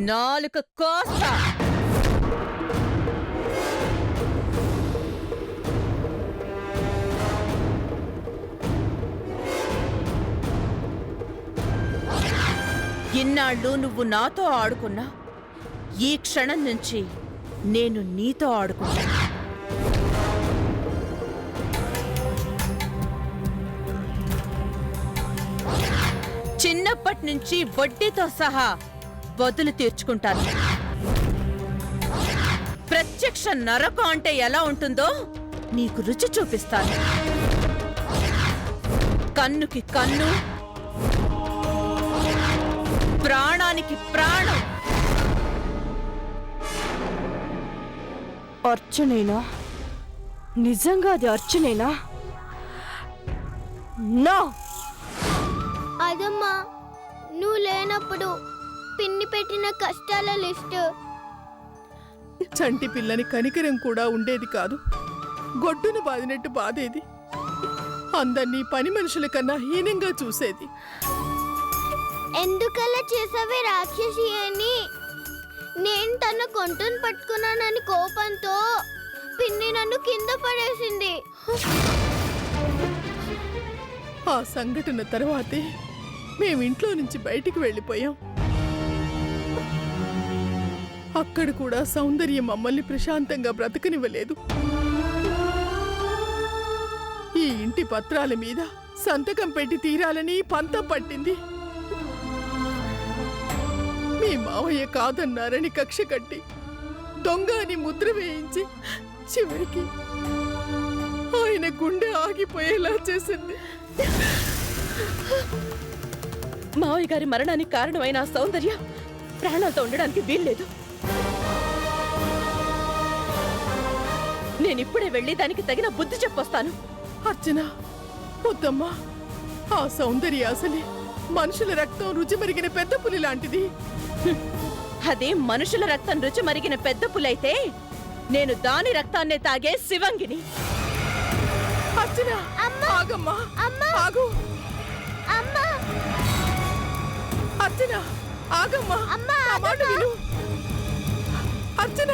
నాలుక కోస్తా. ఇన్నాళ్ళు నువ్వు నాతో ఆడుకున్నా, ఈ క్షణం నుంచి నేను నీతో ఆడుకున్నా. చిన్నప్పటి నుంచి వడ్డీతో సహా బదులు తీర్చుకుంటాను. ప్రత్యక్ష నరకం అంటే ఎలా ఉంటుందో నీకు రుచి చూపిస్తాను. కన్నుకి కన్ను, ప్రాణానికి ప్రాణం. అర్చనేనా? నిజంగా అది అర్చనేనా? నో! అదమ్మా, నువ్వు లేనప్పుడు పిన్ని పెట్టిన కష్టాల లిస్టు. చంటి పిల్లని కనికరం కూడా ఉండేది కాదు. గొడ్డును బాదినట్టు బాధేది. అందర్నీ పని మనుషుల కన్నా హీనంగా చూసేది. ఎందుకలా చేసావే రాక్షసి అని నేను తన కొంటును పట్టుకున్నానని కోపంతో పిన్ని నన్ను కింద పడేసింది. ఆ సంఘటన తర్వాతే మేమింట్లో నుంచి బయటికి వెళ్ళిపోయాం. అక్కడ కూడా సౌందర్యం మమ్మల్ని ప్రశాంతంగా బ్రతకనివ్వలేదు. ఈ ఇంటి పత్రాల మీద సంతకం పెట్టి తీరాలని పంతం పట్టింది. మీ మావయ్య కాదన్నారని కక్ష కట్టి దొంగ అని ముద్ర వేయించి చివరికి ఆయన గుండె ఆగిపోయేలా చేసింది. మావయ్య గారి మరణానికి కారణమైన ఆ సౌందర్య ప్రాణాలతో ఉండడానికి వీల్లేదు. నేనిప్పుడే వెళ్ళి దానికి తగిన బుద్ధి చెప్పొస్తాను. అర్చన, వద్దమ్మా. ఆ సౌందర్య అసలే మనుషుల రక్తం రుచి మరిగిన పెద్ద పులి లాంటిది. అదే మనుషుల రక్తం రుచి మరిగిన పెద్ద పులైతే నేను దాని రక్తాన్నే తాగే శివంగిని. అర్చన, ఆగమ్మా. ఆగు. అర్చన, ఆగమ్మా. నా మాట విను. అర్చన,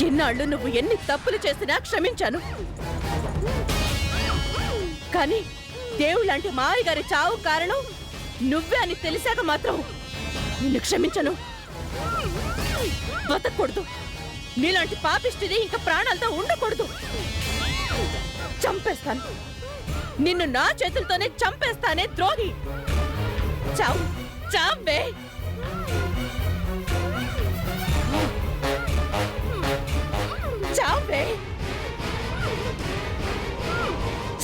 ఎన్నాళ్ళు నువ్వు ఎన్ని తప్పులు చేసినా క్షమించాను. కానీ దేవుళ్ళంటి మావి గారి చావు కారణం నువ్వే అని తెలిసాక మాత్రం నిన్ను క్షమించను. బతకూడదు. నీలాంటి పాపిష్టిది ఇంకా ప్రాణాలతో ఉండకూడదు. చంపేస్తాను. నిన్ను నా చేతులతోనే చంపేస్తానే ద్రోహి. చావు, చావే. చావే,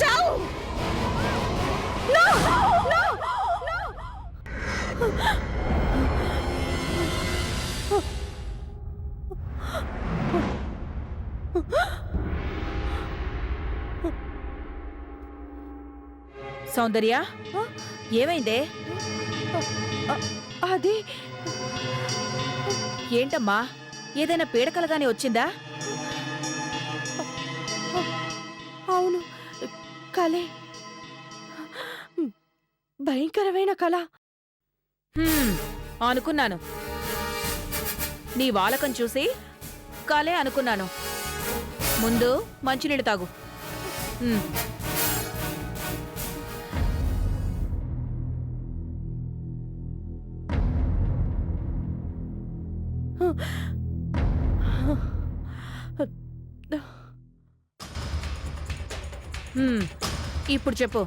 చావు. No! No! No! సౌందర్య, ఏమైందే? అది ఏంటమ్మా, ఏదైనా పీడకలగానే వచ్చిందా? అవును, కలే. భయంకరమైన కళ. అనుకున్నాను. నీ వాలకం చూసి కలే అనుకున్నాను. ముందు మంచినీళ్ళు తాగు. ఇప్పుడు చెప్పు,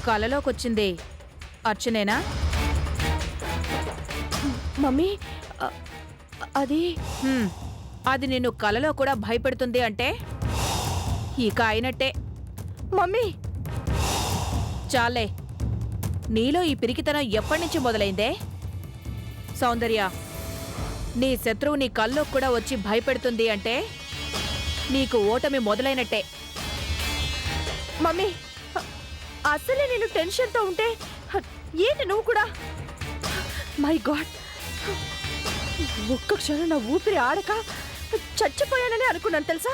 కలలోకొచ్చింది అర్చనేనా? మమ్మీ, అది అది నిన్ను కలలో కూడా భయపెడుతుంది అంటే ఇక అయినట్టే. మమ్మీ, చాలే, నీలో ఈ పిరికితనం ఎప్పటినుంచి మొదలైందే? సౌందర్య, నీ శత్రువు నీ కల్లోకి కూడా వచ్చి భయపెడుతుంది అంటే నీకు ఓటమి మొదలైనట్టే. మమ్మీ, అసలే నేను టెన్షన్తో ఉంటే ఏంటి నువ్వు కూడా? మై గాడ్, ఒక్క క్షణం నా ఊపిరి ఆడక చచ్చిపోయానని అనుకున్నాను తెలుసా?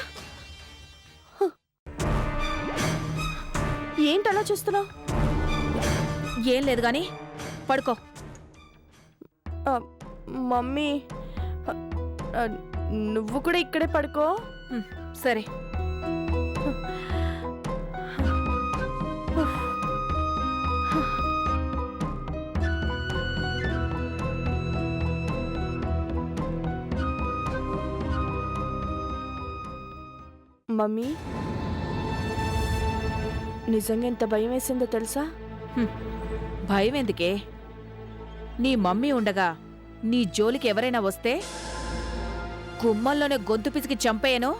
ఏంటలా చూస్తున్నావు? ఏం లేదు గాని పడుకో. మమ్మీ, నువ్వు కూడా ఇక్కడే పడుకో. సరే. మమ్మీ, నిజంగా ఎంత భయం వేసిందో తెలుసా? భయం ఎందుకే? నీ మమ్మీ ఉండగా నీ జోలికి ఎవరైనా వస్తే గుమ్మల్లోనే గొంతు పిసికి చంపేయను.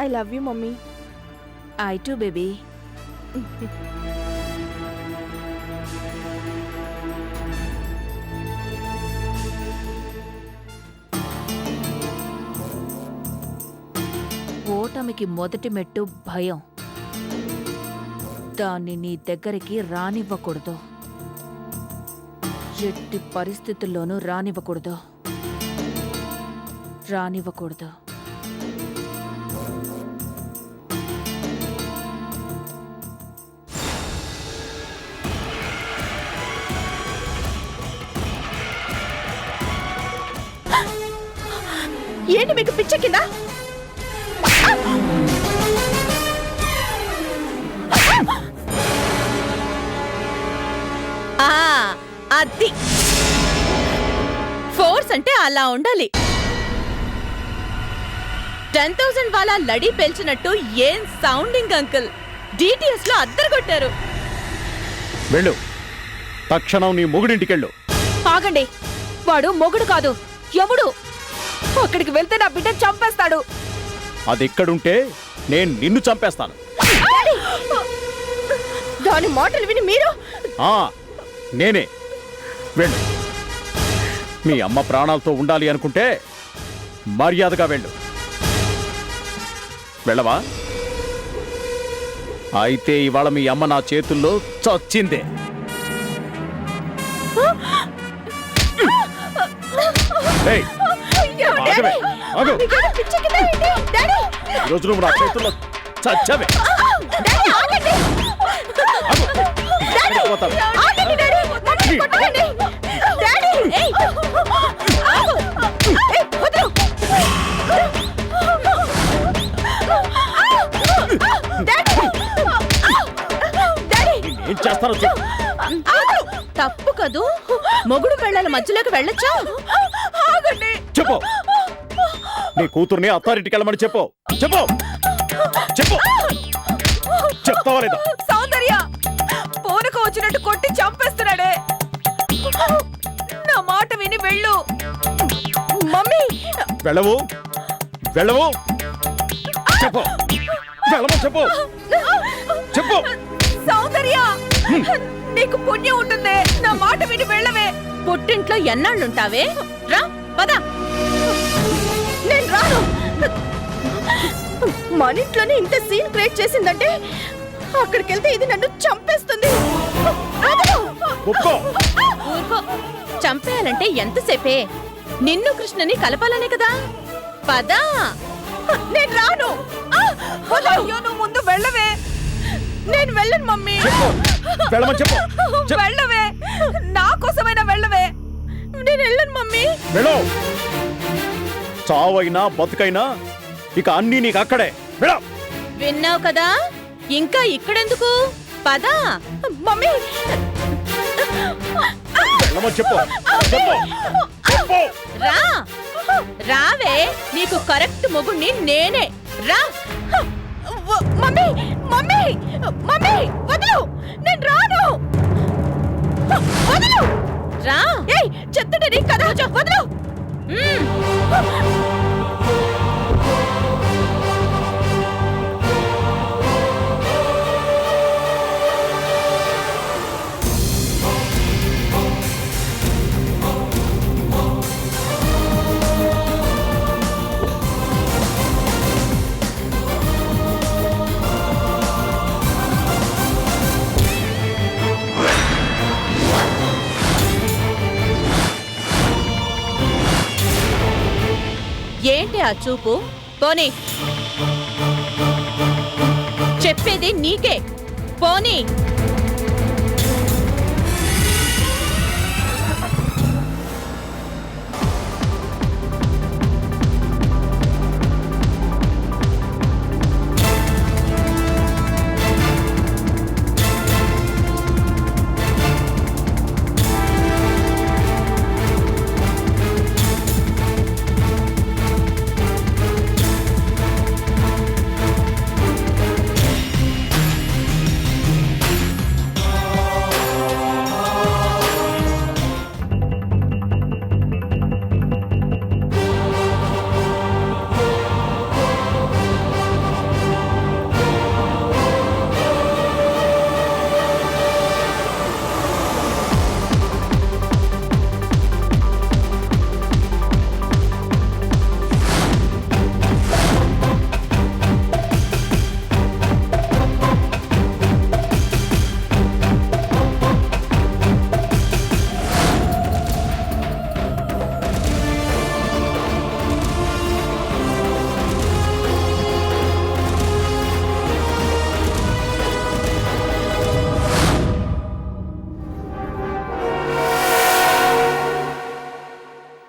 I love you mummy. I too baby. ఓటమికి మొదటి మెట్టు భయం. దాన్ని నీ దగ్గరికి రానివ్వకూడదు. ఎట్టి పరిస్థితుల్లోనూ రానివ్వకూడదు. రానివ్వకూడదు. ఏంటి మీకు పిచ్చ కింద? అది ఫోర్స్ అంటే అలా ఉండాలి. 10,000 వాళ్ళ లడీ పేల్చినట్టు ఏం సౌండింగ్ అంకుల్. డిటిఎస్ లో అద్దరు కొట్టారు. వెళ్ళు, తక్షణం నీ మొగుడింటికెళ్ళు. ఆగండి, వాడు మొగుడు కాదు, యముడు. అక్కడికి వెళ్తే నా బిడ్డ చంపేస్తాడు. అది ఎక్కడుంటే నేను నిన్ను చంపేస్తాను. దాని మాటలు విని మీరు? నేనే. వెళ్ళు. మీ అమ్మ ప్రాణాలతో ఉండాలి అనుకుంటే మర్యాదగా వెళ్ళు. వెళ్ళవా? అయితే ఇవాళ మీ అమ్మ నా చేతుల్లో చచ్చిందే. ఏయ్, ఆగవే, ఆగు. ఈరోజు నువ్వు నా చేతుల్లో చచ్చవే. పోతావు. డాడీ! చేస్తానో చూడు. తప్పు కదూ. మొగుడు పెళ్ళాల మధ్యలోకి వెళ్ళొచ్చా? ఆగండి. చెప్పు, నీ కూతుర్ని అత్తారింటికి వెళ్ళమని చెప్పు. చెప్పు చెప్పు చెప్తావా లేదా? సౌందర్య పూనకు వచ్చినట్టు కొట్టి చంపేస్తున్నాడే. నా మాట విని వెళ్ళు. మమ్మీ వెళ్ళవు వెళ్ళవు చెప్పు, వెళ్ళమో చెప్పు. చెప్పు. సౌందర్య నీకు పుణ్యం ఉంటుంది. నా మాట విని వెళ్ళవే. పుట్టింట్లో ఎన్నాళ్ళుంటావే? రా పద. నేను రాను. మన ఇంట్లోనే ఇంత సీన్ క్రియేట్ చేసిందంటే అక్కడికి వెళ్తే ఇది నన్ను చంపేస్తుంది. ఒప్పుకో. ఊరుకో. చంపేయాలంటే ఎంతసేపే? నిన్ను కృష్ణని కలపాలనే కదా. పద. నేను రాను. అయ్యో నువ్వు ముందు వెళ్ళవే. నేను వెళ్ళను మమ్మీ. వెళ్ళమని చెప్పు. వెళ్ళవే. నా కోసమైనా వెళ్ళవే. నేను వెళ్ళను మమ్మీ. వెళ్ళు. చావైనా బతుకైనా ఇక అన్నీ నీకు అక్కడే. వెళ్ళు. విన్నావు కదా, ఇంకా ఇక్కడెందుకు? పద. మమ్మీ వెళ్ళమని చెప్పు. చెప్పు చెప్పు. రా. రావే. నీకు కరెక్ట్ మొగుణ్ణి నేనే. రా. మమ్మీ మమ్మీ మమ్మీ వదలు. నేను రాను. వదలు. రా. ఏయ్ చెత్తడి కదా. వదలు. మ్మ్. ఏంటి ఆ చూపు? పోనీ. చెప్పేది నీకే. పోనీ.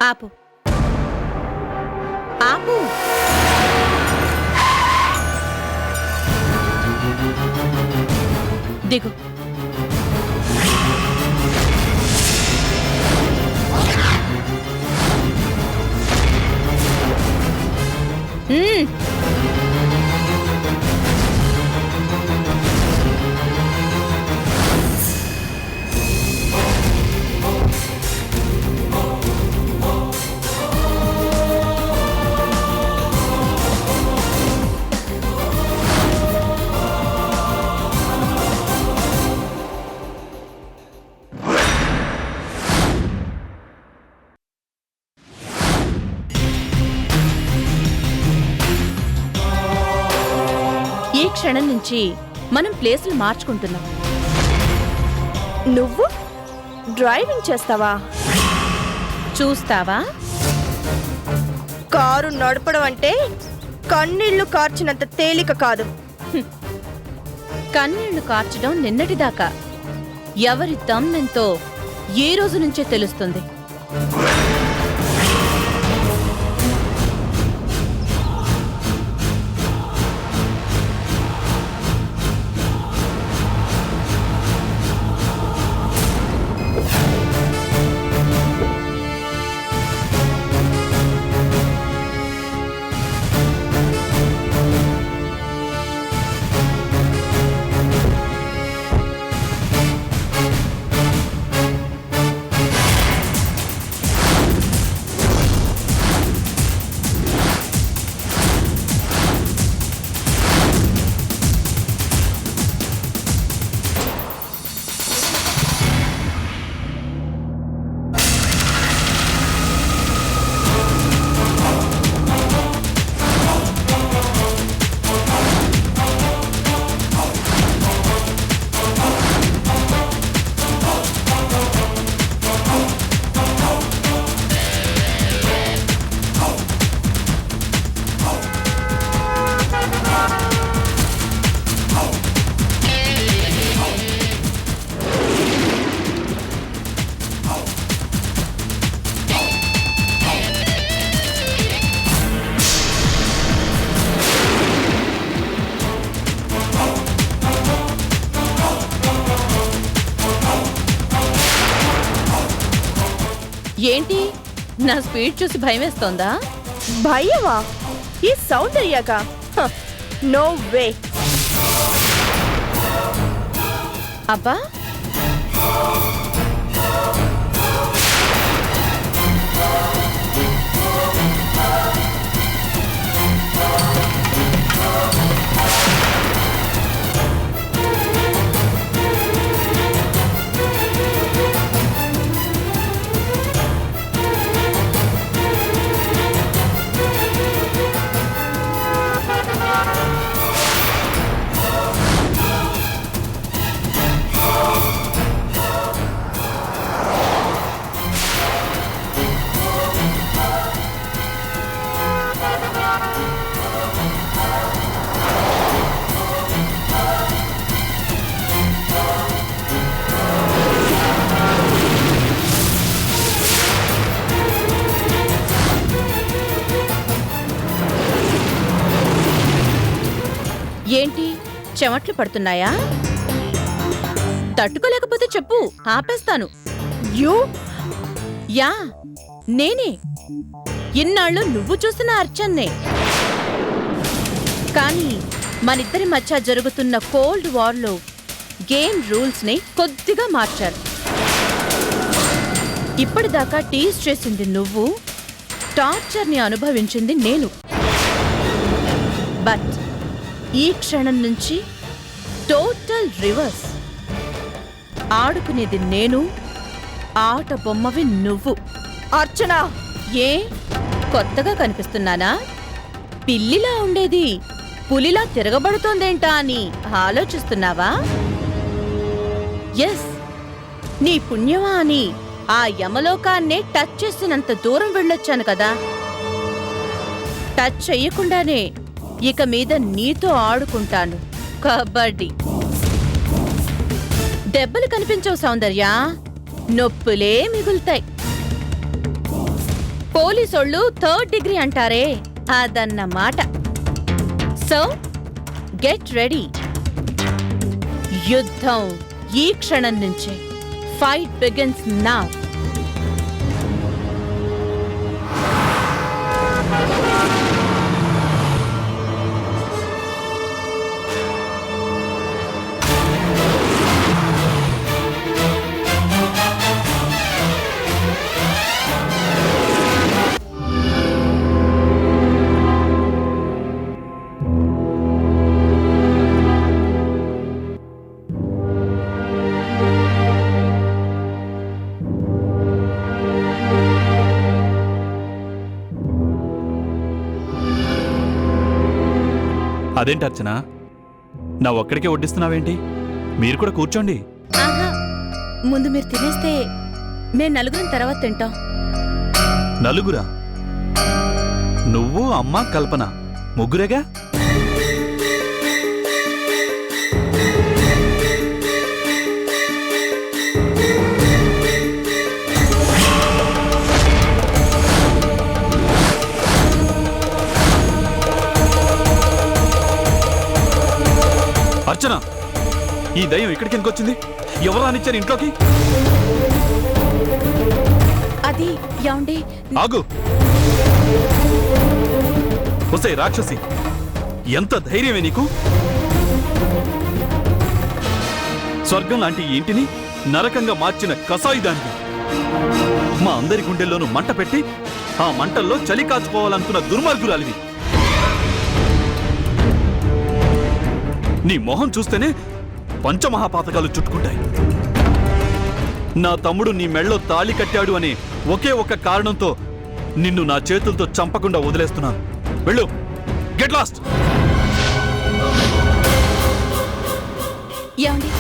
ఆపు. ఆపు. దిగు. ఈ క్షణం నుంచి మనం ప్లేసులు మార్చుకుంటున్నాం. నువ్వు డ్రైవింగ్ చేస్తావా? చూస్తావా? కారు నడపడం అంటే కన్నీళ్లు కార్చినంత తేలిక కాదు. కన్నీళ్లు కార్చడం నిన్నటిదాకా. ఎవరి దమ్మెంతో ఈ రోజు నుంచే తెలుస్తుంది. ఏంటి నా స్పీడ్ చూసి భయం వేస్తోందా? భయమా? ఈ సౌందర్యగా? No way. అబ్బా, ఏంటి చెమట్లు పడుతున్నాయా? తట్టుకోలేకపోతే చెప్పు, ఆపేస్తాను. యూ? యా, నేనే. ఇన్నాళ్ళు నువ్వు చూసిన అర్చన్నే. కానీ మనిద్దరి మధ్య జరుగుతున్న కోల్డ్ వార్లో గేమ్ రూల్స్ ని కొద్దిగా మార్చారు. ఇప్పటిదాకా టీజ్ చేసింది నువ్వు, టార్చర్ ని అనుభవించింది నేను. బట్ ఈ క్షణం నుంచి టోటల్ రివర్స్. ఆడుకునేది నేను, ఆట బొమ్మవి నువ్వు. అర్చన, ఏ కొత్తగా కనిపిస్తున్నానా? పిల్లిలా ఉండేది పులిలా తిరగబడుతోందేంటా అని ఆలోచిస్తున్నావా? ఎస్, నీ పుణ్యమా అని ఆ యమలోకాన్నే టచ్ చేసినంత దూరం వెళ్ళొచ్చాను కదా. టచ్ చెయ్యకుండానే ఇక మీద నీతో ఆడుకుంటాను కబడ్డీ. దెబ్బలు కనిపించవు సౌందర్య, నొప్పులే మిగులుతాయి. పోలీసోళ్ళు 3rd డిగ్రీ అంటారే, అదన్నమాట. So get ready. యుద్ధం ఈ క్షణం నుంచే. Fight begins now. అదేంటి అర్చన, నా ఒక్కడికే వడ్డిస్తున్నావేంటి? మీరు కూడా కూర్చోండి. ఆహా, ముందు మీరు తినేస్తే నేను నలుగురం తర్వాత తింటాం. నలుగురా? నువ్వు, అమ్మ, కల్పన, ముగ్గురేగా? అర్చన, ఈ దయ్యం ఇక్కడికి ఎందుకు వచ్చింది? ఎవరు రానిచ్చారు ఇంట్లోకి? అది యాండి. ఆగు! ఒసే రాక్షసి, ఎంత ధైర్యమే నీకు? స్వర్గం లాంటి ఈ ఇంటిని నరకంగా మార్చిన కసాయిదాన్ని, మా అందరి గుండెల్లోనూ మంట పెట్టి ఆ మంటల్లో చలి కాచుకోవాలనుకున్న దుర్మార్గురాలివి. నీ మొహం చూస్తేనే పంచమహాపాతకాలు చుట్టుకుంటాయి. నా తమ్ముడు నీ మెళ్ళో తాళి కట్టాడు అనే ఒకే ఒక్క కారణంతో నిన్ను నా చేతులతో చంపకుండా వదిలేస్తున్నాను. వెళ్ళు, గెట్ లాస్ట్. యాండి,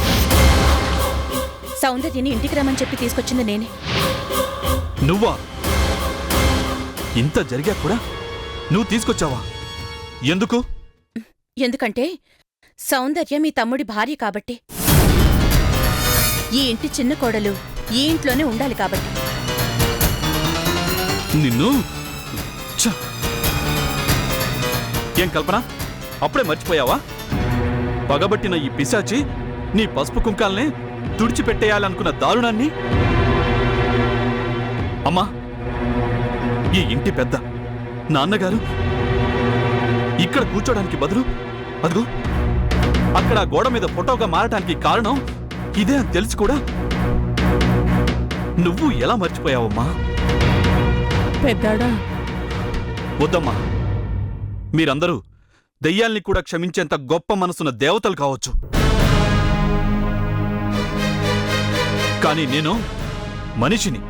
సౌందర్యని ఇంటికి రమ్మని చెప్పి తీసుకొచ్చింది నేనే. నువ్వా? ఇంత జరిగా కూడా నువ్వు తీసుకొచ్చావా? ఎందుకు? ఎందుకంటే సౌందర్య మీ తమ్ముడి భార్య కాబట్టి. ఈ ఇంటి చిన్న కోడలు ఈ ఇంట్లోనే ఉండాలి కాబట్టి. నిన్ను ఛ! ఏం కల్పన, అప్పుడే మర్చిపోయావా? పగబట్టిన ఈ పిశాచి నీ పసుపు కుంకాల్ని తుడిచిపెట్టేయాలనుకున్న దారుణాన్ని. అమ్మా, ఈ ఇంటి పెద్ద నాన్నగారు ఇక్కడ కూర్చోడానికి బదులు అదిగో అక్కడ గోడ మీద ఫోటోగా మారటానికి కారణం ఇదే అని తెలిసి కూడా నువ్వు ఎలా మర్చిపోయావమ్మా? పెద్దాడా, వద్దమ్మా, మీరందరూ దెయ్యాల్ని కూడా క్షమించేంత గొప్ప మనసున్న దేవతలు కావచ్చు, కానీ నేను మనిషిని,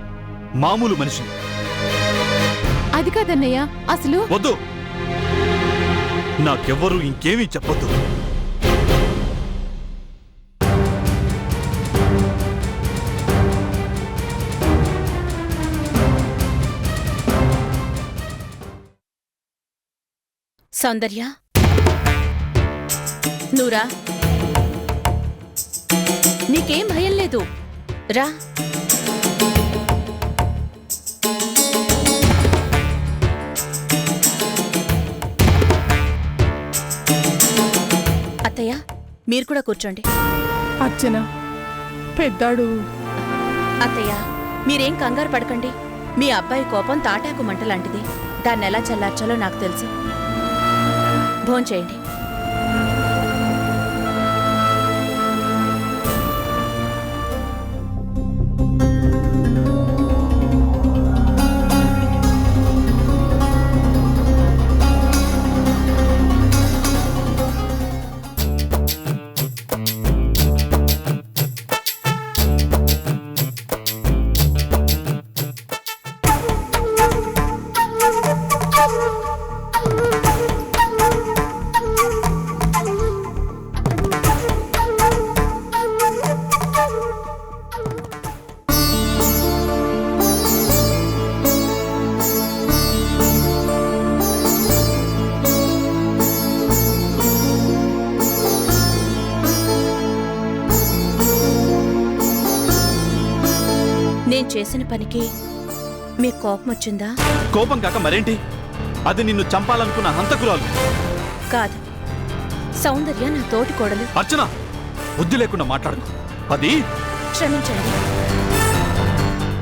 మామూలు మనిషిని. అది కాదన్నయ్య, అసలు వద్దు, నాకెవ్వరూ ఇంకేమీ చెప్పొద్దు. సౌందర్య, నువ్వురా. నీకేం భయం లేదు, రా. అత్తయ్య, మీరు కూడా కూర్చోండి. అర్చన, పెద్దాడు. అత్తయ్య, మీరేం కంగారు పడకండి. మీ అబ్బాయి కోపం తాటాకు మంట లాంటిది. దాన్ని ఎలా చల్లార్చాలో నాకు తెలుసు. భోంచేయండి. నేను చేసిన పనికి మీకు కోపం వచ్చిందా? కోపం కాక మరేంటి? అది నిన్ను చంపాలనుకున్న హంతకురాలు. కాదు, సౌందర్య నా తోటి కోడలు. అర్చన, బుద్ధి లేకుండా మాట్లాడకు. అది క్షమించండి.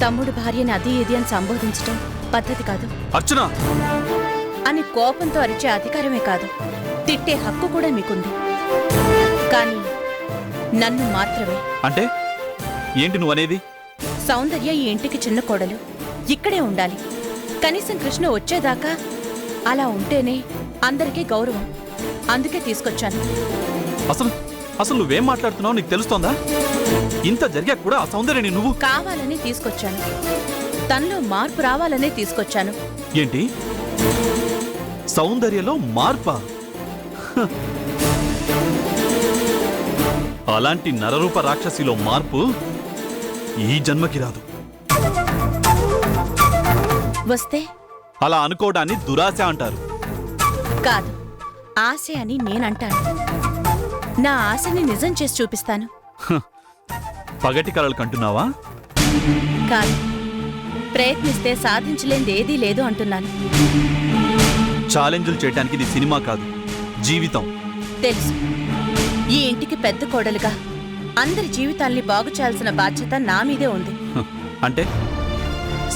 తమ్ముడు భార్యని అది ఇది అని సంబోధించటం పద్ధతి కాదు. అర్చన అని కోపంతో అరిచే అధికారమే కాదు, తిట్టే హక్కు కూడా మీకుంది. కానీ నన్ను మాత్రమే. అంటే ఏంటి నువ్వనేది? సౌందర్య ఈ ఇంటికి చిన్న కోడలు, ఇక్కడే ఉండాలి. కనీసం కృష్ణ వచ్చేదాకా అలా ఉంటేనే అందరికీ గౌరవం. అందుకే తీసుకొచ్చాను. అసలు నువ్వేం మాట్లాడుతున్నావు నీకు తెలుస్తోందా? ఇంత జరిగాక కూడా ఆ సౌందర్యని నువ్వు కావాలని తీసుకొచ్చాను. తనలో మార్పు రావాలనే తీసుకొచ్చాను. ఏంటి? సౌందర్యలో మార్పా? హ. అలాంటి నరరూప రాక్షసిలో మార్పు ఈ జన్మకి రాదు. వస్తే అలా అనుకోవడాన్ని దురాశ అంటారు. కాదు, ఆశ అని నేనంటాను. నా ఆశని నిజం చేసి చూపిస్తాను. హ. పగటి కలలు కంటున్నావా? కాదు, ప్రయత్నిస్తే సాధించలేనిది ఏదీ లేదు అంటున్నాను. ఛాలెంజ్లు చేయడానికి ఇది సినిమా కాదు, జీవితం. తెలుసు. ఈ ఇంటికి పెద్ద కోడలుగా అందరి జీవితాల్ని బాగు చేయాల్సిన బాధ్యత నా మీదే ఉంది. హ. అంటే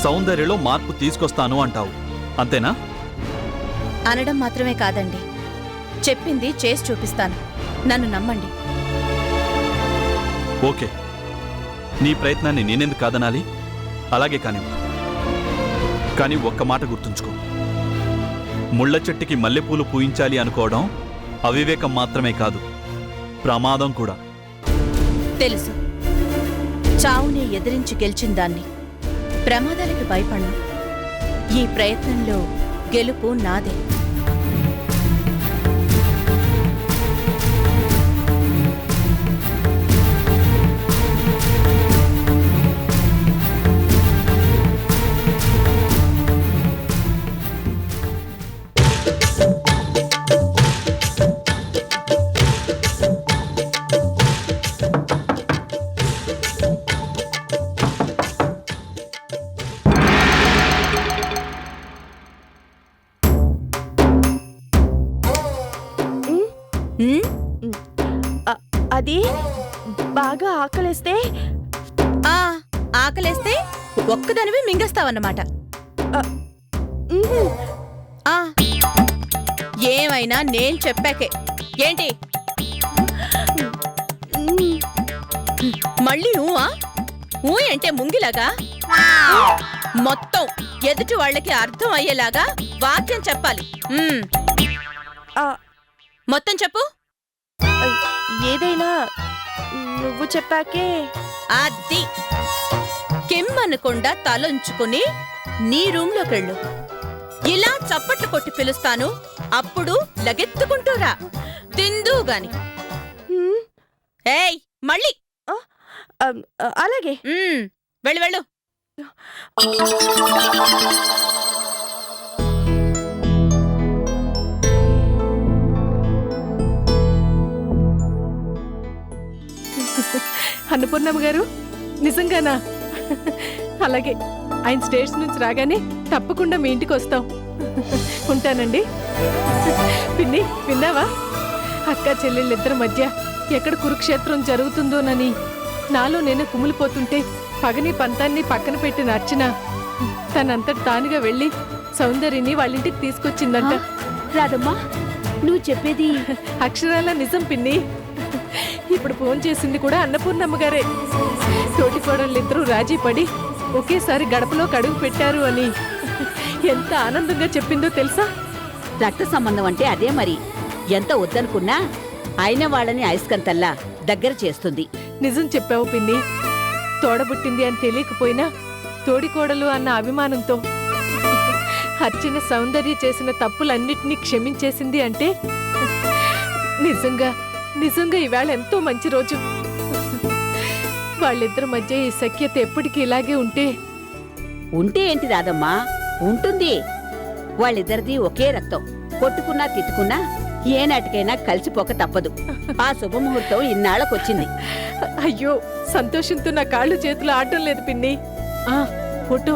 సౌందర్యలో మార్పు తీసుకొస్తాను అంటావు, అంతేనా? అనడం మాత్రమే కాదండి, చెప్పింది చేసి చూపిస్తాను. నన్ను నమ్మండి. ఓకే, నీ ప్రయత్నాన్ని నేనెందుకు కాదనాలి? అలాగే కానీ ఒక్క మాట గుర్తుంచుకో. ముళ్ళ చెట్టుకి మల్లెపూలు పూయించాలి అనుకోవడం అవివేకం మాత్రమే కాదు, ప్రమాదం కూడా. తెలుసు. చావునే ఎదిరించి గెలిచిన దాన్ని. ప్రమాదాలకి భయపడను. ఈ ప్రయత్నంలో గెలుపు నాదే. అది బాగా ఆకలేస్తే ఆకలేస్తే ఒక్కదానివి మింగేస్తావన్నమాట. ఉహుం. ఆ ఏమైనా నేను చెప్పాకే. ఏంటి మళ్ళీ ఊ అంటే ముంగిలాగా మొత్తం ఎదుటి వాళ్ళకి అర్థం అయ్యేలాగా వాక్యం చెప్పాలి. ఆ, మొత్తం చెప్పు. ఏదైనా నువ్వు చెప్పాకే. అది కిమ్మనకుండా తలంచుకుని నీ రూంలోకెళ్ళు. ఇలా చప్పట్లు కొట్టి పిలుస్తాను, అప్పుడు లగెత్తుకుంటూరా. తిందు గాని. హ్మ్. ఏయ్ మళ్ళీ ఆ, అలాగే. వెళ్ళు వెళ్ళు. అన్నపూర్ణమ్మ గారు, నిజంగానా? అలాగే, ఆయన స్టేషన్ నుంచి రాగానే తప్పకుండా మీ ఇంటికి వస్తాం. ఉంటానండి. పిన్ని, విన్నావా? అక్క చెల్లెళ్ళిద్దరి మధ్య ఎక్కడ కురుక్షేత్రం జరుగుతుందోనని నాలో నేనే కుమిలిపోతుంటే పగని పంతాన్ని పక్కన పెట్టిన అర్చన తనంతట తానుగా వెళ్ళి సౌందర్యని వాళ్ళింటికి తీసుకొచ్చిందంట. రాదమ్మా, నువ్వు చెప్పేది అక్షరాల నిజం పిన్ని. ఇప్పుడు ఫోన్ చేసింది కూడా అన్నపూర్ణమ్మ గారే. తోటి కోడళ్ళిద్దరూ రాజీ పడి ఒకేసారి గడపలో కడుగు పెట్టారు అని ఎంత ఆనందంగా చెప్పిందో తెలుసా? రక్త సంబంధం అంటే అదే మరి. ఎంత వద్దనుకున్నా అయిన వాళ్ళని అయస్కంతల్లా దగ్గర చేస్తుంది. నిజం చెప్పావు పిన్ని. తోడబుట్టింది అని తెలియకపోయినా తోడికోడలు అన్న అభిమానంతో అర్చన సౌందర్య చేసిన తప్పులన్నిటినీ క్షమించేసింది అంటే నిజంగా నిజంగా ఈవేళ ఎంతో మంచి రోజు. వాళ్ళిద్దరి మధ్య ఈ సఖ్యత ఎప్పటికీ ఇలాగే ఉంటే ఉంటే ఏంటి రాదమ్మా, ఉంటుంది. వాళ్ళిద్దరిది ఒకే రక్తం. కొట్టుకున్నా తిట్టుకున్నా ఏనాటికైనా కలిసిపోక తప్పదు. ఆ శుభముహూర్తం ఇన్నాళ్ళకొచ్చింది. అయ్యో, సంతోషంతో నా కాళ్ళు చేతులు ఆడటం లేదు పిన్ని. ఆ ఫోటో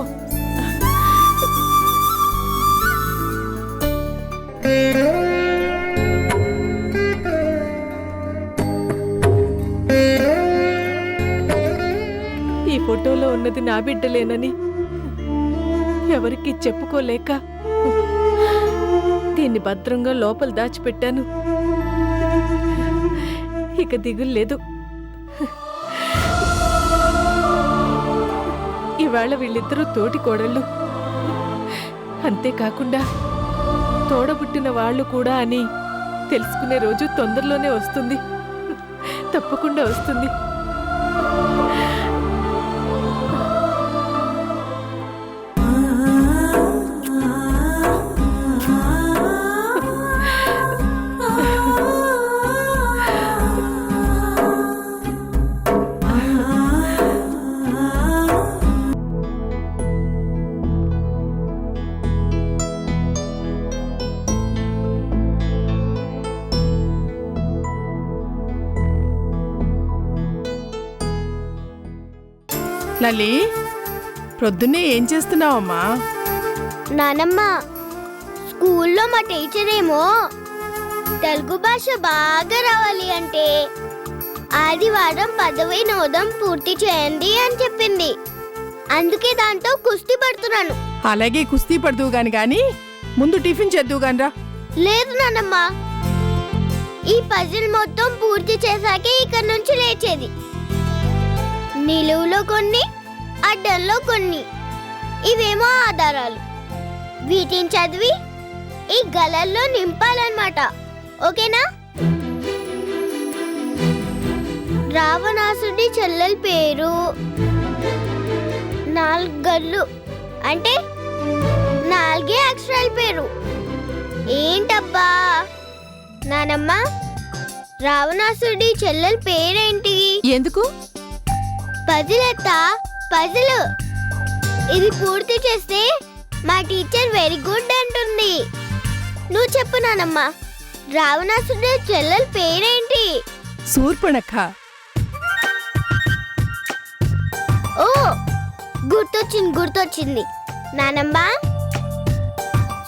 ఈ ఫోటోలో ఉన్నది నా బిడ్డలేనని ఎవరికి చెప్పుకోలేక దీన్ని భద్రంగా లోపల దాచిపెట్టాను. ఇక దిగులు లేదు. ఇవాళ వీళ్ళిద్దరూ తోటి కోడళ్ళు. అంతేకాకుండా తోడబుట్టిన వాళ్ళు కూడా అని తెలుసుకునే రోజు తొందరలోనే వస్తుంది. తప్పకుండా వస్తుంది. లలి, ప్రొద్దున్నే ఏం చేస్తున్నావమ్మా? నానమ్మ, స్కూల్లో మా టీచర్ ఏమో తెలుగు భాష బాగా రావాలి అంటే ఆదివారం 10వ నోదం పూర్తి చేయండి అని చెప్పింది. అందుకే దాంతో కుస్తీ పడుతున్నాను. అలాగే కుస్తీ పడుతూ గాని ముందు టిఫిన్ చేద్దువు గాని రా. లేదు నానమ్మ, ఈ పజిల్ మొత్తం పూర్తి చేశాకే ఇక్కడ నుంచి లేచేది. నిలువులో కొన్ని, అడ్డంలో కొన్ని. ఇవేమో ఆధారాలు. వీటిని చదివి ఈ గలల్లో నింపాలన్నమాట. ఓకేనా? రావణాసుడి చెల్లెల పేరు 4 గళ్ళు అంటే 4 అక్షరాల పేరు. ఏంటబ్బా నానమ్మ, రావణాసుడి చెల్లెల పేరేంటి? ఎందుకు? పజిల్ ఎత్తా, పజిల్. ఇది పూర్తి చేస్తే మా టీచర్ వెరీ గుడ్ అంటుంది. నువ్వు చెప్పు నానమ్మ, రావణాసుడి చెల్లెల పేరేంటి? శూర్పణఖ. ఓ, గుర్తొచ్చింది నానమ్మ.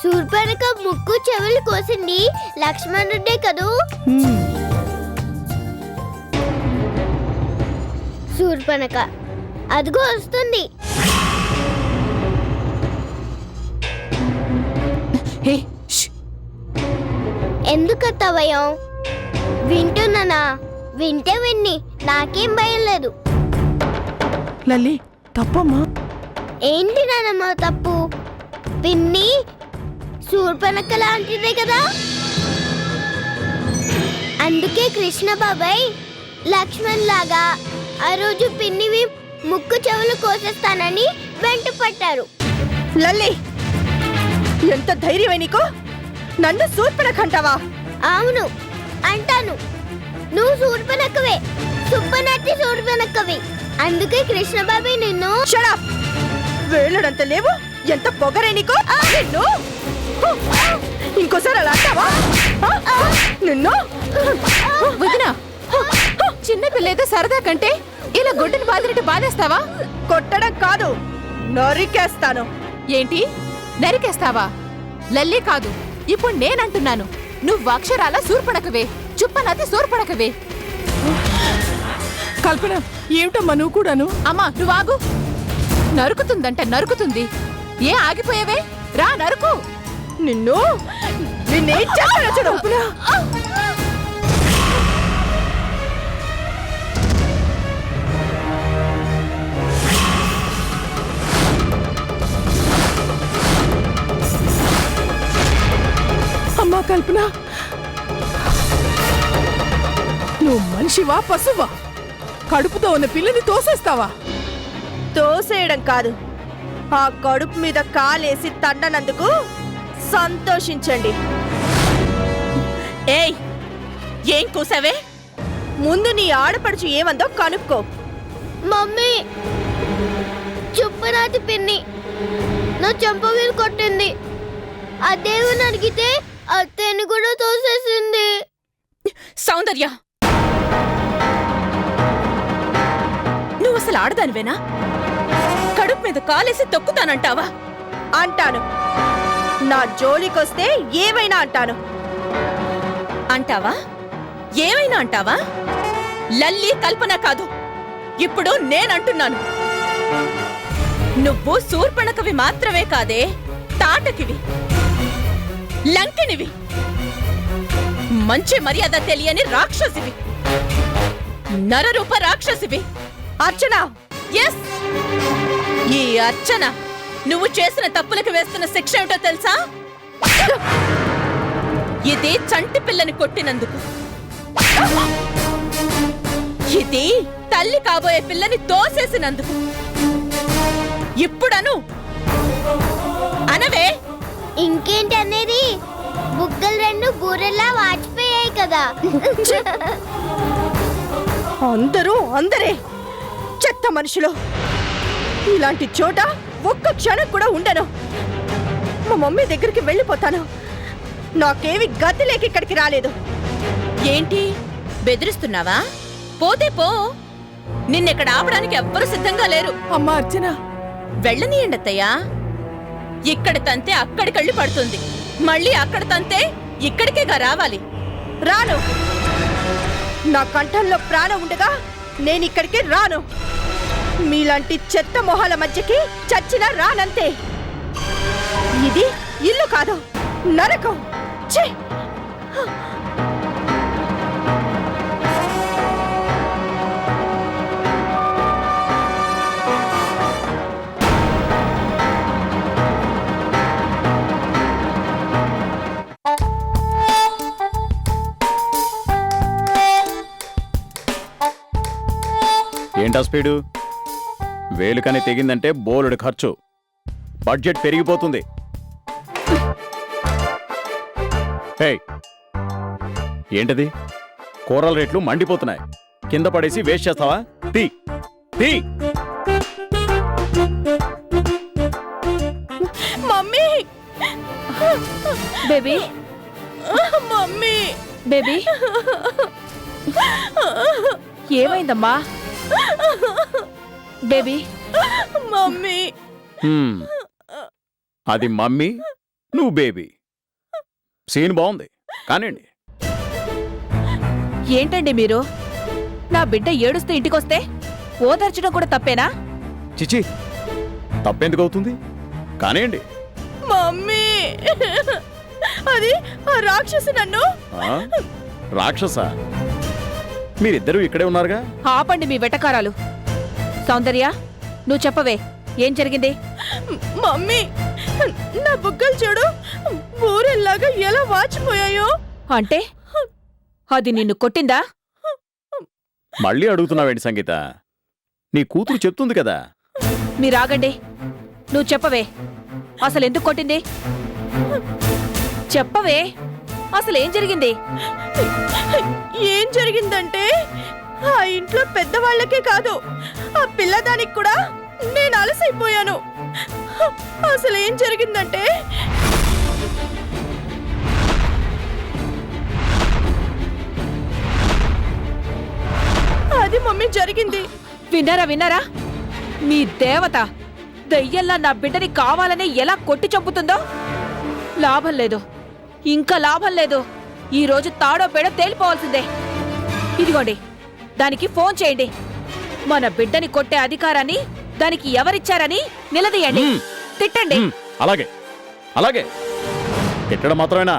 శూర్పణఖ ముక్కు చెవులు కోసింది లక్ష్మణుడే కదూ? శూర్పణఖ అదిగో వస్తుంది. హే ష్. ఎందుకత్త భయం? వింటున్నానా? వింటే విన్ని, నాకేం భయం లేదు. లల్లి తప్పమ్మా. ఏంటి నానమ్మ తప్పు? పిన్ని శూర్పణఖ లాంటిదే కదా. అందుకే కృష్ణ బాబాయ్ లక్ష్మణ్ లాగా ఆ రోజు పిన్నివి ముక్కు చెవులు కోసేస్తానని వెంట పట్టారు. లల్లి, ఎంత ధైర్యమే నీకు? నన్ను శూర్పణఖంటావా? అవును అంటాను. నువ్వు శూర్పణఖవే, సుప్పనట్టి శూర్పణఖవి. అందుకే కృష్ణ బాబాయ్ నిన్ను షడప్! వేళ్ళడంత లేవు, ఎంత పొగరే నీకు? నిన్ను ఇంకోసారి అలా అంటావా? నిన్ను వదినా, చిన్న పిల్లైతే సరదా కంటే ఇలా గొడ్డుని బాదినట్టు బాధేస్తావా? కొట్టడం కాదు, నరికేస్తాను. ఏంటి నరికేస్తావా? లల్లి కాదు, ఇప్పుడు నేనంటున్నాను. నువ్వు అక్షరాల శూర్పణఖవే, చుప్పనతి శూర్పణఖవే. కల్పన, ఏమిటమ్మా నువ్వు కూడాను? అమ్మా నువ్వు ఆగు. నరుకుతుందంటే నరుకుతుంది. ఏ ఆగిపోయావే? రా నరుకు. నిన్నేం చేస్తానో చూడు. అమ్మా కల్పన, నువ్వు మనిషివా పశువా? కడుపుతో ఉన్న పిల్లని తోసేస్తావా? తోసేయడం కాదు, ఆ కడుపు మీద కాలేసి తన్ననందుకు సంతోషించండి. ఏయ్, ఏం కూసావే? ముందు నీ ఆడపడుచు ఏమందో కనుక్కో. మమ్మీ చుప్పనాతి పిన్ని నా చెంప మీద కొట్టింది. అదేమని అడిగితే అత్తని కూడా తోసేసింది. సౌందర్య, నువ్వు అసలు ఆడదానివేనా? కడుపు మీద కాలేసి తొక్కుతానంటావా? అంటాను. నా జోలికొస్తే ఏమైనా అంటాను. అంటావా? ఏమైనా అంటావా? లల్లి కల్పన కాదు, ఇప్పుడు నేనంటున్నాను. నువ్వు శూర్పణఖవి మాత్రమే కాదే, తాటకివి, లంకినివి, మంచి మర్యాద తెలియని రాక్షసివి, నరరూప రాక్షసివి. అర్చన, ఎస్, ఈ అర్చన నువ్వు చేసిన తప్పులకు వేస్తున్న శిక్ష ఏమిటో తెలుసా? ఇది చంటి పిల్లని కొట్టినందుకు. ఇది తల్లి కాబోయే పిల్లని తోసేసినందుకు. ఇప్పుడను అనవే. ఇంకేంటి అనేది? బుగ్గలు రెండు బూరెల్లా వాచిపోయాయి కదా. అందరే చెత్త మనుషులు. ఇలాంటి చోట ఒక్క క్షణం కూడా ఉండను. మా మమ్మీ దగ్గరికి వెళ్ళిపోతాను. నాకేమి గతి లేక ఇక్కడికి రాలేదు. ఏంటి బెదిరిస్తున్నావా? పోతే పో, నిన్నెక్కడ ఆపడానికి ఎవ్వరూ సిద్ధంగా లేరు. అమ్మా అర్చన, వెళ్ళనీయండత్తయ్యా. ఇక్కడ తంతే అక్కడికెళ్ళి పడుతుంది, మళ్ళీ అక్కడ తంతే ఇక్కడికేగా రావాలి. రాను. నా కంఠంలో ప్రాణం ఉండగా నేనిక్కడికి రాను. మీలాంటి చెత్త మొహాల మధ్యకి చచ్చినా రానంతే. ఇది ఇల్లు కాదు, నరకం. ఛీ! ఏంటా స్పీడు? వేలుకని తెగిందంటే బోలెడు ఖర్చు, బడ్జెట్ పెరిగిపోతుంది. హే, ఏంటది? కూరల రేట్లు మండిపోతున్నాయి. కింద పడేసి వేస్ట్ చేస్తావా? తీ తీ. మమ్మీ, బేబీ, మమ్మీ, బేబీ, ఏమైందమ్మా? Baby, mummy. హ్మ్, అది మమ్మీ, నువ్వు బేబీ. సీన్ బాగుంది కానివ్వండి. ఏంటండి మీరు? నా బిడ్డ ఏడుస్తూ ఇంటికొస్తే ఓదార్చడం కూడా తప్పేనా? చిచి, తప్పెందుకు అవుతుంది? కానివ్వండి. మమ్మీ. అది ఆ రాక్షసి నన్ను ఆ? రాక్షస మీరిద్దరూ ఇక్కడే ఉన్నారుగా. ఆపండి మీ వెటకారాలు. సౌందర్య, నువ్వు చెప్పవే, ఏం జరిగింది? మమ్మీ, నా బుగ్గలు చూడు ఊరెల్లాగా ఎలా వాచిపోయాయో. అంటే అది నిన్ను కొట్టిందా? మళ్ళీ అడుగుతున్నావేంటి సంగీత? నీ కూతురు చెప్తుంది కదా. మీరాగండి. నువ్వు చెప్పవే, అసలు ఎందుకు కొట్టింది? చెప్పవే, అసలు ఏం జరిగింది? ఏం జరిగిందంటే ఆ ఇంట్లో పెద్దవాళ్ళకే కాదు, ఆ పిల్లదానికి కూడా నేను అలసైపోయాను. అసలు ఏం జరిగిందంటే అది మమ్మీ జరిగింది. విన్నారా? మీ దేవత దయ్యల్లా నా బిడ్డని కావాలని ఎలా కొట్టి చంపుతుందో? లాభం లేదు, ఇంకా లాభం లేదు. ఈ రోజు తాడో పేడో తేలిపోవాల్సిందే. ఇదిగోండి, దానికి ఫోన్ చేయండి. మన బిడ్డని కొట్టే అధికారాన్ని దానికి ఎవరిచ్చారని నిలదీయండి. తిట్టండి. అలాగే అలాగే తిట్టడం మాత్రమేనా,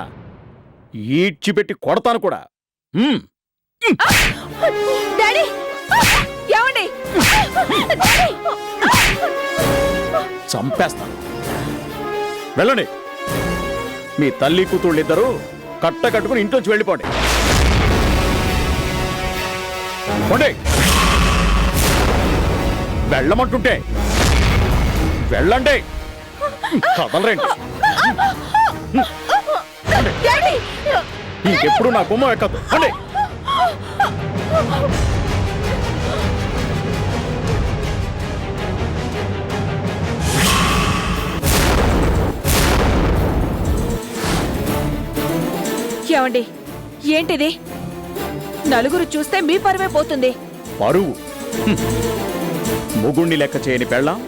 ఈడ్చిపెట్టి కొడతాను కూడా. డాడీ, ఏమండి? చంపేస్తాను. వెళ్ళండి. మీ తల్లి కూతుళ్ళిద్దరూ కట్ట కట్టుకుని ఇంట్లోంచి వెళ్ళిపోండి. పోండి. వెళ్ళమంటుంటే వెళ్ళండి. కదలరండి. ఇంకెప్పుడు నా గుమ్మం ఎక్కదు. అండి. ఏమండి, ఏంటిది? నలుగురు చూస్తే మీ పరువే పోతుంది. పరువు? మొగుణ్ణి లెక్క చేయని పెళ్ళాం,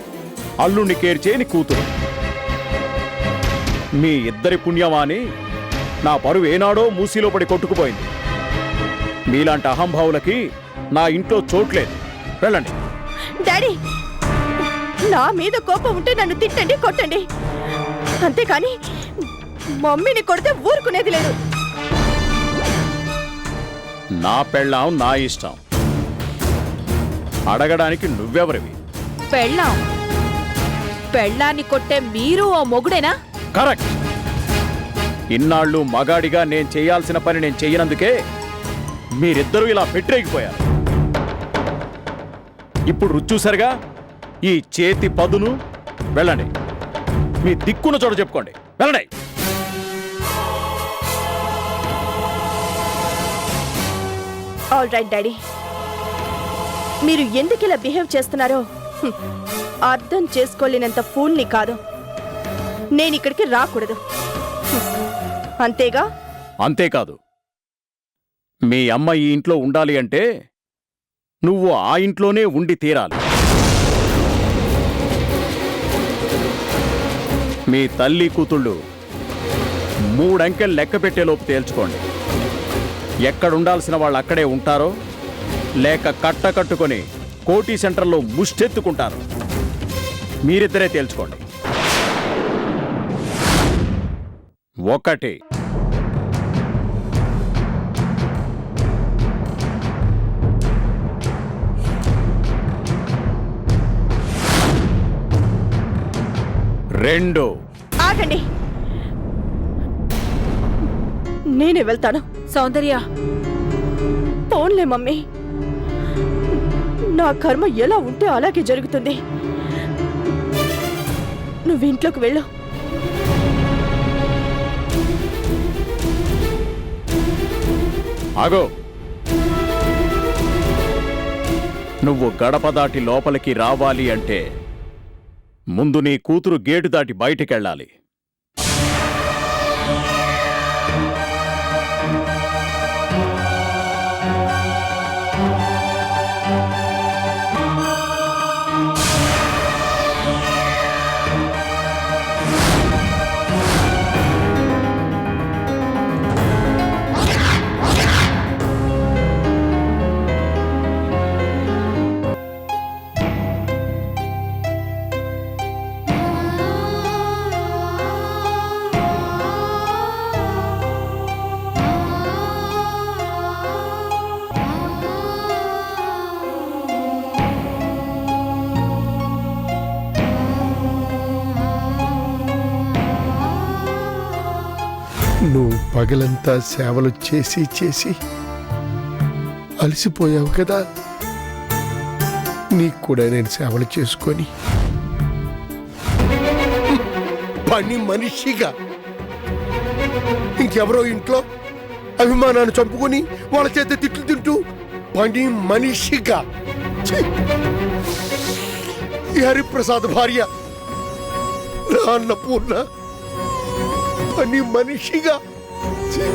అల్లుణ్ణి కేర్ చేయని కూతురు. మీ ఇద్దరి పుణ్యమాని నా పరువు ఏనాడో మూసీలో పడి కొట్టుకుపోయింది. మీలాంటి అహంభావులకి నా ఇంట్లో చోట్లేదు. వెళ్ళండి. డాడీ, నా మీద కోపం ఉంటే నన్ను తిట్టండి, కొట్టండి, అంతేకాని మమ్మీని కొడితే ఊరుకునేది లేదు. నా పెళ్ళాం నా ఇష్టం. అడగడానికి నువ్వెవరివి? పెళ్ళాన్ని కొట్టే మీరు ఓ మొగుడేనా? కరెక్ట్. ఇన్నాళ్ళు మగాడిగా నేను చేయాల్సిన పని నేను చెయ్యనందుకే మీరిద్దరూ ఇలా పెట్టేగిపోయారు. ఇప్పుడు రుచూసరిగా ఈ చేతి పదును. వెళ్ళండి. మీ దిక్కున్న చోట చెప్పుకోండి. వెళ్ళండి. ఆల్ రైట్ డాడీ, మీరు ఎందుకు ఇలా బిహేవ్ చేస్తున్నారో అర్థం చేసుకోలేనంత ఫూల్ని కాదు. నేను ఇక్కడికి రాకూడదు, అంతేగా? అంతేకాదు, మీ అమ్మ ఈ ఇంట్లో ఉండాలి అంటే నువ్వు ఆ ఇంట్లోనే ఉండి తీరాలి. మీ తల్లి కూతుళ్ళు 3 అంకెలు లెక్క పెట్టేలోపు తేల్చుకోండి. ఎక్కడుండాల్సిన వాళ్ళు అక్కడే ఉంటారో, లేక కట్ట కట్టుకొని కోటి సెంటర్లో ముష్టెత్తుకుంటారు. మీరిద్దరే తేల్చుకోండి. 1 2 ఆగండి, నేనే వెళ్తాను. సౌందర్య, పోన్లే మమ్మీ, నా కర్మ ఎలా ఉంటే అలాగే జరుగుతుంది. నువ్వు ఇంట్లోకి వెళ్ళు. ఆగో. నువ్వు గడప దాటి లోపలికి రావాలి అంటే ముందు నీ కూతురు గేటు దాటి బయటికెళ్ళాలి. నువ్వు పగలంతా సేవలు చేసి చేసి అలసిపోయావు కదా, నీకు కూడా నేను సేవలు చేసుకొని పని మనిషిగా ఇంకెవరో ఇంట్లో అభిమానాన్ని చంపుకొని వాళ్ళ చేత తిట్లు తింటూ పని మనిషిగా ఛీ! ఈ హరిప్రసాద్ భార్య నా అన్నపూర్ణ పని మనిషిగా ఛీ!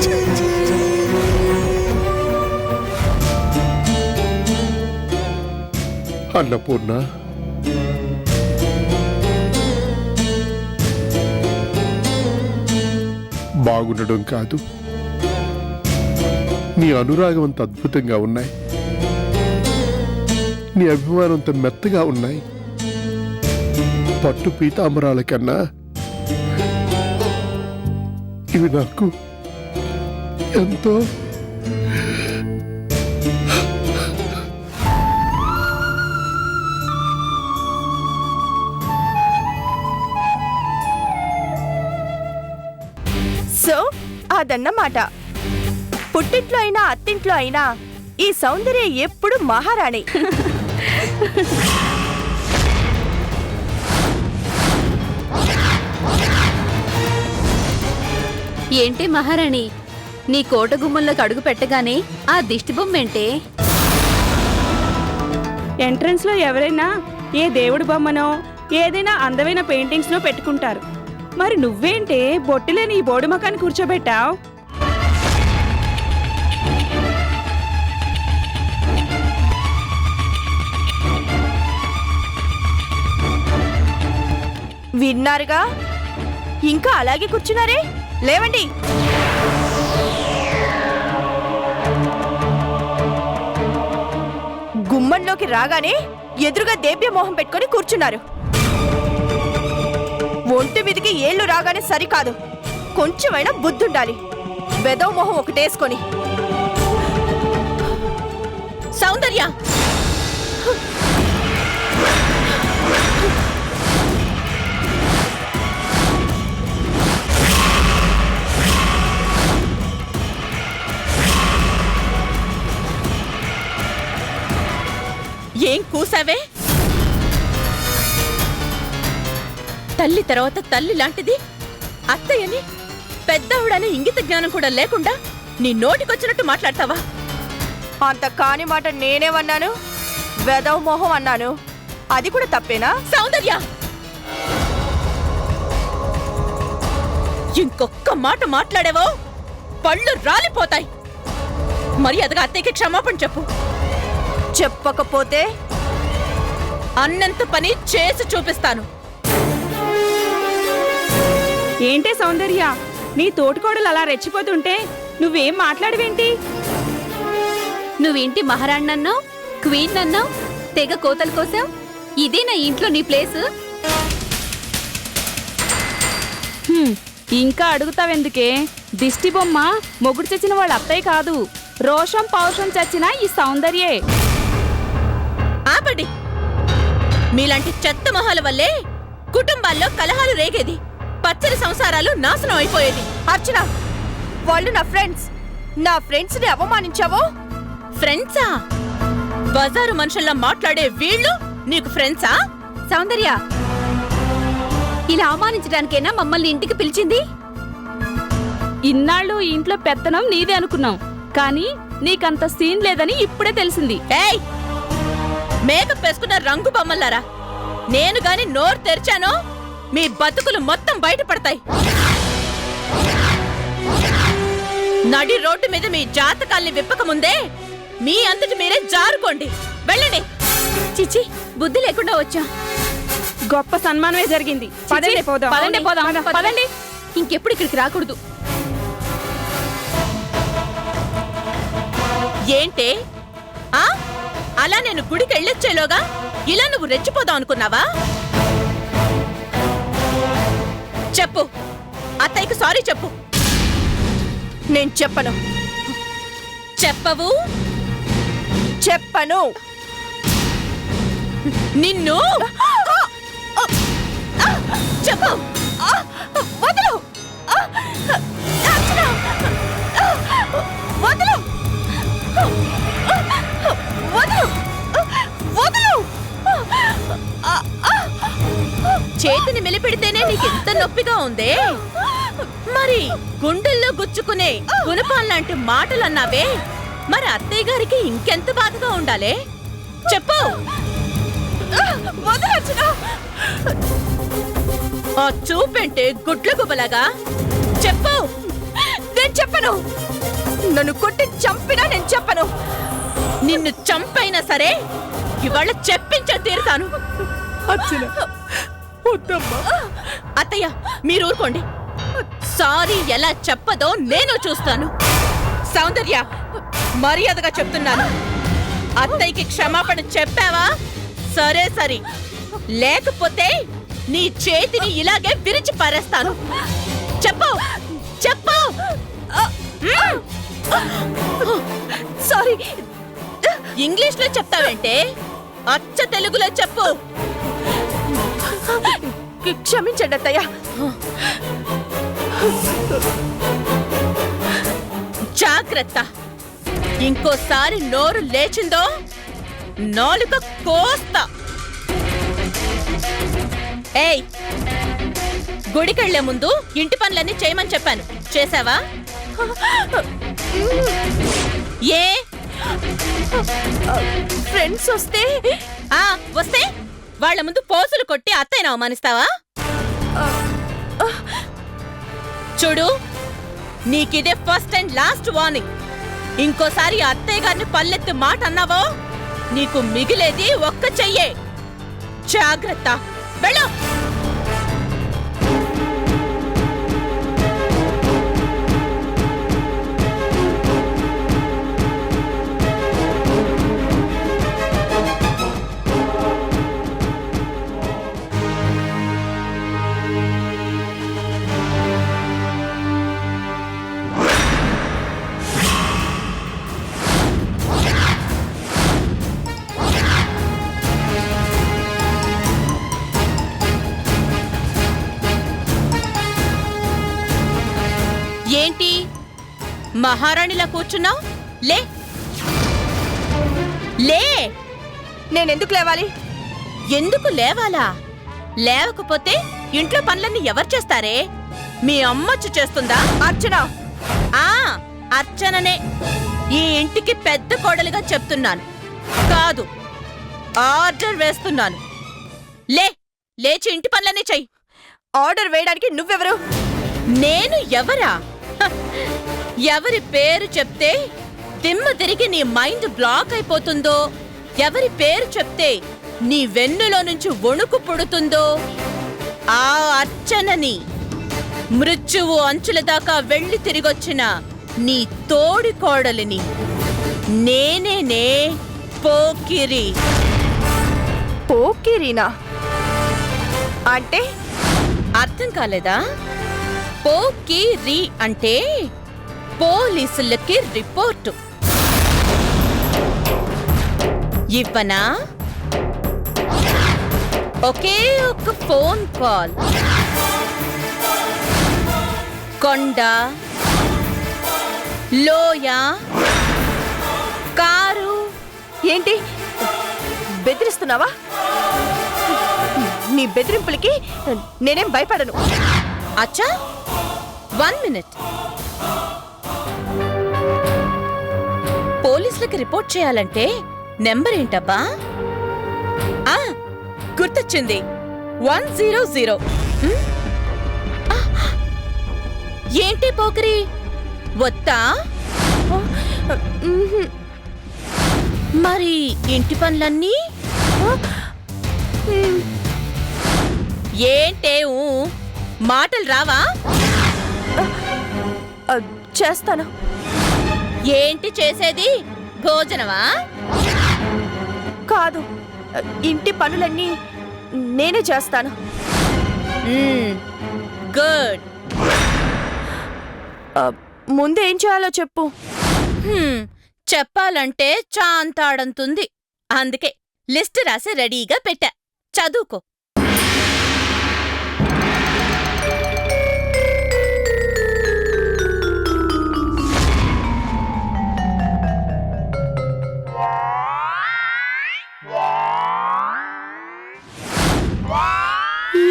ఛీ! ఛీ! ఛీ! అన్నపూర్ణ, బాగుండడం కాదు, నీ అనురాగం అంత అద్భుతంగా ఉన్నాయి, నీ అభిమానం అంత మెత్తగా ఉన్నాయి. పట్టు పీతాంబరాల కన్నా ఇవి నాకు ఎంతో సో అదన్నమాట. పుట్టింట్లో అయినా అత్తింట్లో అయినా ఈ సౌందర్య ఎప్పుడు మహారాణి. ఏంటి మహారాణి, నీ కోట గుమ్మంలోకి అడుగు పెట్టగానే ఆ దిష్టి బొమ్మేంటే? ఎంట్రన్స్ లో ఎవరైనా ఏ దేవుడి బొమ్మనో ఏదైనా అందమైన పెయింటింగ్స్ నో పెట్టుకుంటారు. మరి నువ్వేంటే బొట్టులేని ఈ బోడి మకాన్ని కూర్చోబెట్టావు? విన్నారుగా, ఇంకా అలాగే కూర్చున్నారే, లేవండి. గుమ్మంలోకి రాగానే ఎదురుగా దేవ్యమోహం పెట్టుకొని కూర్చున్నారు. ఒంటి మీదికి ఏళ్ళు రాగానే సరికాదు, కొంచెమైనా బుద్ధుండాలి. బెదవ మొహం ఒకటేసుకొని. సౌందర్య, ఏం కూసావే? తల్లి తర్వాత తల్లి లాంటిది అత్తయ్యని పెద్దవుడనే ఇంగిత జ్ఞానం కూడా లేకుండా నీ నోటికొచ్చినట్టు మాట్లాడతావా? అంత కాని మాట నేనేమన్నాను? వెదవ మొహం అన్నాను. అది కూడా తప్పేనా? సౌందర్య, ఇంకొక్క మాట మాట్లాడేవో పళ్ళు రాలిపోతాయి. మర్యాదగా అత్తయ్యకి క్షమాపణ చెప్పు. చెప్పకపోతే అన్నంత పని చేసి చూపిస్తాను. ఏంటే సౌందర్య, నీ తోటికోడలు అలా రెచ్చిపోతుంటే నువ్వేం మాట్లాడవేంటి? నువ్వేంటి మహారాణి క్వీన్ అన్నావు, తెగ కోతలు కోసావు. ఇదే నా ఇంట్లో నీ ప్లేస్. ఇంకా అడుగుతావెందుకే? దిష్టి బొమ్మ మొగుడు చచ్చిన వాళ్ళ అత్తయ్య కాదు, రోషం పౌరుషం చచ్చిన ఈ సౌందర్యే. ఆపండి. మీలాంటి చెత్త మొహాల వల్లే కుటుంబాల్లో కలహాలు రేగేది, పచ్చని సంసారాలు నాశనం అయిపోయేది. అర్చన, వాళ్ళు నా ఫ్రెండ్స్. నా ఫ్రెండ్స్ ని అవమానించావో? ఫ్రెండ్సా? బజారు మనుషుల్లా మాట్లాడే వీళ్ళు నీకు ఫ్రెండ్సా? సౌందర్య, ఇలా అవమానించడానికైనా మమ్మల్ని ఇంటికి పిలిచింది? ఇన్నాళ్ళు ఈ ఇంట్లో పెత్తనం నీదే అనుకున్నాం, కానీ నీకంత సీన్ లేదని ఇప్పుడే తెలిసింది. ఏయ్, మేకప్ వేసుకున్న రంగు బొమ్మలారా, నేను గాని నోరు తెరిచానో మీ బతుకులు మొత్తం బయటపడతాయి. నడి రోడ్డు మీద మీ జాతకాల్ని విప్పక ముందే మీ అంతటి మీరే జారుకోండి. వెళ్ళండి. చిచి, బుద్ధి లేకుండా వచ్చా. గొప్ప సన్మానమే జరిగింది. పదండి పోదాం. పదండి పోదాం. పదండి. ఇంకెప్పుడు ఇక్కడికి రాకూడదు. ఏంటే ఆ అలా నేను గుడికి వెళ్ళొచ్చేలోగా ఇలా నువ్వు రెచ్చిపోదాం అనుకున్నావా? చెప్పు, అత్తయ్యకి సారీ చెప్పు. నేను చెప్పను. చెప్పవు? చెప్పను. నిన్ను చెప్పు. వదలు. నీకెంత నొప్పిగా ఉందే? మరి గుండెల్లో గుచ్చుకునే గుణపాల్లాంటి మాటలు అన్నావే, మరి అత్తయ్య గారికి ఇంకెంత బాధగా ఉండాలే? చెప్పు. ఆ చూపేంటే గుడ్ల గుబలగా? చెప్పు. నేను చెప్పను. నన్ను కొట్టి చంపినా నేను చెప్పను. నిన్ను చంపైనా సరే ఇవాళ చెప్పించే తీరుతాను. అత్తయ్య మీరు ఊరుకోండి. సారీ ఎలా చెప్పదో నేను చూస్తాను. సౌందర్య, మర్యాదగా చెప్తున్నాను. అత్తయ్యకి క్షమాపణ చెప్పావా? సరే సరే, లేకపోతే నీ చేతిని ఇలాగే విరిచి పారేస్తాను. చెప్పు చెప్పు. సారీ. ఇంగ్లీష్ లో చెప్తావేంటే? అచ్చ తెలుగులో చెప్పు. క్షమించండి అత్తయ్య. జాగ్రత్త, ఇంకోసారి నోరు లేచిందో నాలుక కోస్తా. ఏయ్, గుడికెళ్లే ముందు ఇంటి పనులన్నీ చేయమని చెప్పాను, చేసావా? ఏ ఫ్రెండ్స్ వస్తే వస్తే వాళ్ళ ముందు పోసులు కొట్టి అత్తయ్యను అవమానిస్తావా? చూడు, నీకిదే ఫస్ట్ అండ్ లాస్ట్ వార్నింగ్. ఇంకోసారి అత్తయ్య గారిని పల్లెత్తి మాట అన్నావో నీకు మిగిలేది ఒక్క చెయ్యే. జాగ్రత్త, వెళ్ళు. ఏంటి మహారాణిలా కూర్చున్నావు? లే లే. నేనెందుకు లేవాలి? ఎందుకు లేవాలా? లేవకపోతే ఇంట్లో పనులన్నీ ఎవరు చేస్తారే? మీ అమ్మొచ్చు చేస్తుందా? అర్చన. అర్చననే ఈ ఇంటికి పెద్ద కోడలుగా చెప్తున్నాను, కాదు ఆర్డర్ వేస్తున్నాను. లేచి ఇంటి పనులన్నీ చెయ్యి. ఆర్డర్ వేయడానికి నువ్వెవరు? నేను ఎవరా? ఎవరి పేరు చెప్తే దిమ్మ తిరిగి నీ మైండ్ బ్లాక్ అయిపోతుందో, ఎవరి పేరు చెప్తే నీ వెన్నులో నుంచి వణుకు పుడుతుందో ఆ అర్చనని. మృత్యువు అంచుల దాకా వెళ్ళి తిరిగొచ్చిన నీ తోడి కోడలిని. నేనేనే పోకిరి. పోకిరీనా అంటే? అర్థం కాలేదా? పోకిరి అంటే పోలీసులకి రిపోర్టు ఇవ్వనా? ఒకే ఒక ఫోన్ కాల్, కొండ, లోయ, కారు. ఏంటి బెదిరిస్తున్నావా? నీ బెదిరింపులకి నేనేం భయపడను. అచ్చా, 1 మినిట్. పోలీసులకి రిపోర్ట్ చేయాలంటే నెంబర్ ఏంటబ్బా? గుర్తొచ్చింది, 100. ఏంటి పోకరి, వద్దా? మరి ఇంటి పనులన్నీ ఏంటే? మాటలు రావా? చేస్తాను. ఏంటి చేసేది? భోజనమా? కాదు, ఇంటి పనులన్నీ నేనే చేస్తాను. గుడ్. ముందేం చేయాలో చెప్పు. చెప్పాలంటే చాంతాడంతుంది. అందుకే లిస్ట్ రాసి రెడీగా పెట్టా, చదువుకో.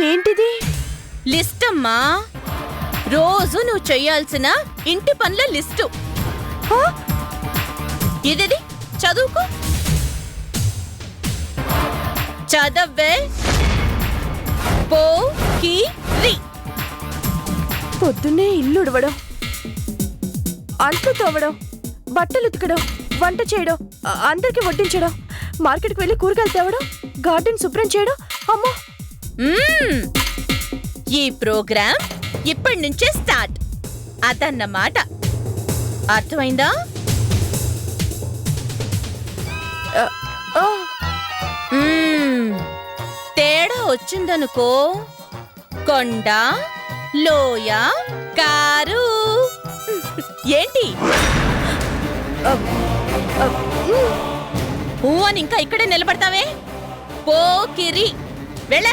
ఏంటిది? రోజు నువ్వు చెయ్యాల్సిన ఇంటి పనుల లిస్టు. ఇదేది చదువుకో. చదవ్వే. పోకిరి. పొద్దున్నే ఇల్లు ఉడవడం, అంట్లు తోవడం, బట్టలు ఉతకడం, వంట చేయడం, అందరికి వడ్డించడం, మార్కెట్కి వెళ్ళి కూరగాయలు తేవడం, గార్డెన్ శుభ్రం చేయడం. అమ్మో, ఈ ప్రోగ్రాం ఇప్పటి నుంచే స్టార్ట్. అదన్నమాట. అర్థమైందా? తేడా వచ్చిందనుకో, కొండ, లోయ, కారు. ఏంటి ఊ అని ఇంకా ఇక్కడే నిలబడతావే? పోకిరి వెళ్ళ.